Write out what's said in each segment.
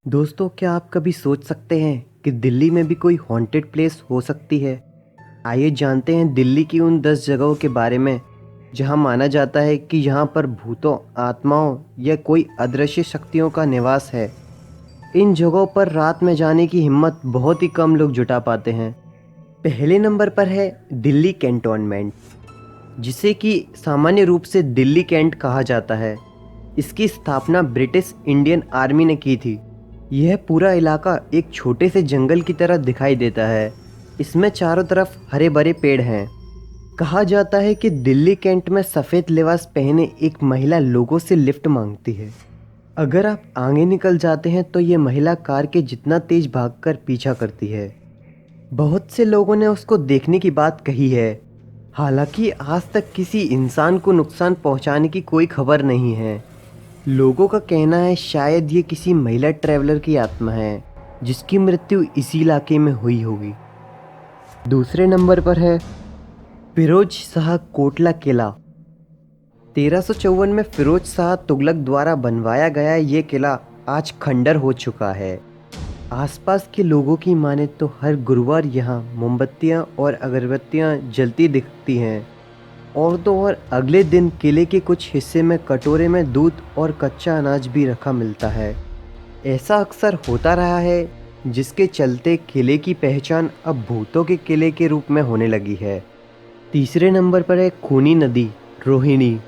दोस्तों, क्या आप कभी सोच सकते हैं कि दिल्ली में भी कोई हॉन्टेड प्लेस हो सकती है? आइए जानते हैं दिल्ली की उन 10 जगहों के बारे में जहां माना जाता है कि यहां पर भूतों, आत्माओं या कोई अदृश्य शक्तियों का निवास है। इन जगहों पर रात में जाने की हिम्मत बहुत ही कम लोग जुटा पाते हैं। पहले नंबर पर है दिल्ली कैंटोनमेंट, जिसे कि सामान्य रूप से दिल्ली कैंट कहा जाता है। इसकी स्थापना ब्रिटिश इंडियन आर्मी ने की थी। यह पूरा इलाका एक छोटे से जंगल की तरह दिखाई देता है। इसमें चारों तरफ हरे भरे पेड़ हैं। कहा जाता है कि दिल्ली कैंट में सफ़ेद लिबास पहने एक महिला लोगों से लिफ्ट मांगती है। अगर आप आगे निकल जाते हैं तो ये महिला कार के जितना तेज भागकर पीछा करती है। बहुत से लोगों ने उसको देखने की बात कही है। हालांकि आज तक किसी इंसान को नुकसान पहुंचाने की कोई खबर नहीं है। लोगों का कहना है शायद ये किसी महिला ट्रैवलर की आत्मा है जिसकी मृत्यु इसी इलाके में हुई होगी। दूसरे नंबर पर है फिरोज शाह कोटला किला। 1354 में फिरोज शाह तुगलक द्वारा बनवाया गया ये किला आज खंडर हो चुका है। आसपास के लोगों की माने तो हर गुरुवार यहाँ मोमबत्तियाँ और अगरबत्तियाँ जलती दिखती हैं। और तो और अगले दिन किले के कुछ हिस्से में कटोरे में दूध और कच्चा अनाज भी रखा मिलता है। ऐसा अक्सर होता रहा है, जिसके चलते किले की पहचान अब भूतों के किले के रूप में होने लगी है। तीसरे नंबर पर है खूनी नदी रोहिणी।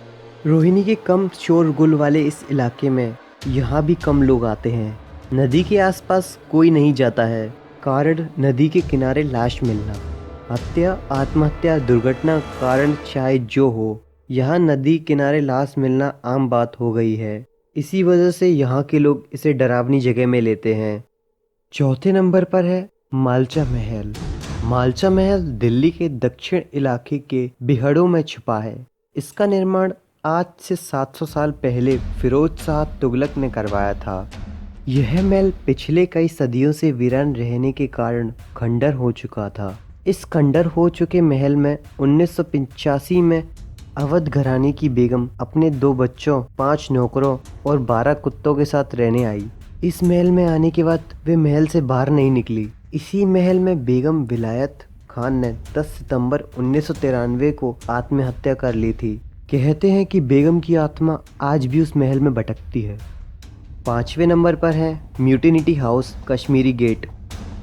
रोहिणी के कम शोरगुल वाले इस इलाके में यहाँ भी कम लोग आते हैं। नदी के आसपास कोई नहीं जाता है, कारण नदी के किनारे लाश मिलना। हत्या, आत्महत्या, दुर्घटना कारण चाहे जो हो, यहाँ नदी किनारे लाश मिलना आम बात हो गई है। इसी वजह से यहाँ के लोग इसे डरावनी जगह में लेते हैं। चौथे नंबर पर है मालचा महल। मालचा महल दिल्ली के दक्षिण इलाके के बिहड़ों में छुपा है। इसका निर्माण आज से 700 साल पहले फिरोज शाह तुगलक ने करवाया था। यह महल पिछले कई सदियों से वीरान रहने के कारण खंडर हो चुका था। इस खंडर हो चुके महल में 1985 में अवध घराने की बेगम अपने 2 बच्चों, 5 नौकरों और 12 कुत्तों के साथ रहने आई। इस महल में आने के बाद वे महल से बाहर नहीं निकली। इसी महल में बेगम विलायत खान ने 10 सितंबर 1993 को आत्महत्या कर ली थी। कहते हैं कि बेगम की आत्मा आज भी उस महल में भटकती है। 5वें नंबर पर है म्यूटिनिटी हाउस कश्मीरी गेट।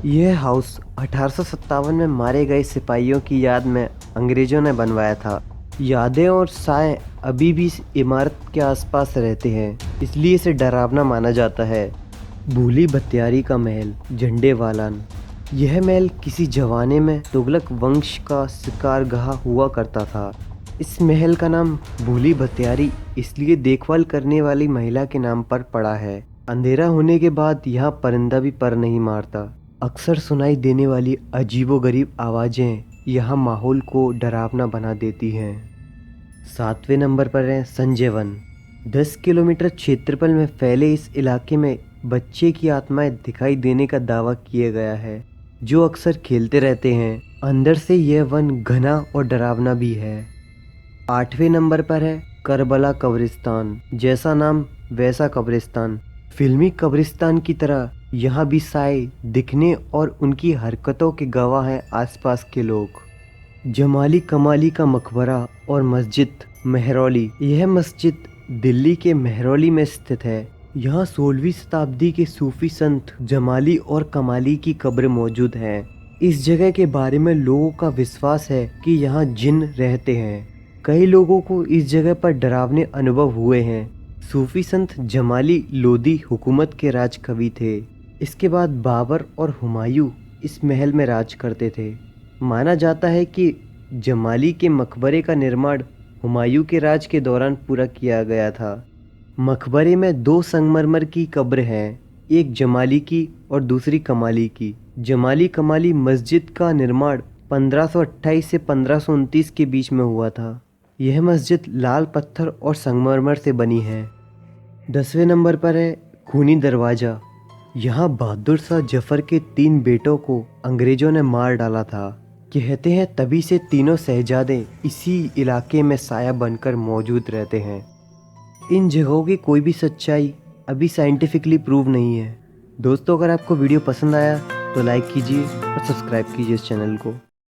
यह हाउस 1857 में मारे गए सिपाहियों की याद में अंग्रेजों ने बनवाया था। यादें और साए अभी भी इस इमारत के आसपास रहते हैं, इसलिए इसे डरावना माना जाता है। भूली भत्यारी का महल झंडेवालान। यह महल किसी जमाने में तुगलक वंश का शिकारगाह हुआ करता था। इस महल का नाम भूली भत्यारी इसलिए देखभाल करने वाली महिला के नाम पर पड़ा है। अंधेरा होने के बाद यहाँ परिंदा भी पर नहीं मारता। अक्सर सुनाई देने वाली अजीबोगरीब आवाज़ें यहाँ माहौल को डरावना बना देती हैं। 7वें नंबर पर है संजय वन। 10 किलोमीटर क्षेत्रफल में फैले इस इलाके में बच्चे की आत्माएं दिखाई देने का दावा किया गया है, जो अक्सर खेलते रहते हैं। अंदर से यह वन घना और डरावना भी है। 8वें नंबर पर है करबला कब्रिस्तान। जैसा नाम वैसा कब्रिस्तान। फिल्मी कब्रिस्तान की तरह यहाँ भी साए दिखने और उनकी हरकतों के गवाह हैं आसपास के लोग। जमाली कमाली का मकबरा और मस्जिद मेहरौली। यह मस्जिद दिल्ली के मेहरौली में स्थित है। यहाँ 16वीं शताब्दी के सूफी संत जमाली और कमाली की कब्र मौजूद है। इस जगह के बारे में लोगों का विश्वास है कि यहाँ जिन रहते हैं। कई लोगों को इस जगह पर डरावने अनुभव हुए हैं। सूफी संत जमाली लोदी हुकूमत के राज कवि थे। इसके बाद बाबर और हुमायूं इस महल में राज करते थे। माना जाता है कि जमाली के मकबरे का निर्माण हुमायूं के राज के दौरान पूरा किया गया था। मकबरे में 2 संगमरमर की कब्र हैं, एक जमाली की और दूसरी कमाली की। जमाली कमाली मस्जिद का निर्माण 1528 से 1529 के बीच में हुआ था। यह मस्जिद लाल पत्थर और संगमरमर से बनी है। 10वें नंबर पर है खूनी दरवाज़ा। यहाँ बहादुर शाह जफर के 3 बेटों को अंग्रेजों ने मार डाला था। कहते हैं तभी से तीनों शहजादे इसी इलाके में साया बनकर मौजूद रहते हैं। इन जगहों की कोई भी सच्चाई अभी साइंटिफिकली प्रूव नहीं है। दोस्तों, अगर आपको वीडियो पसंद आया तो लाइक कीजिए और सब्सक्राइब कीजिए इस चैनल को।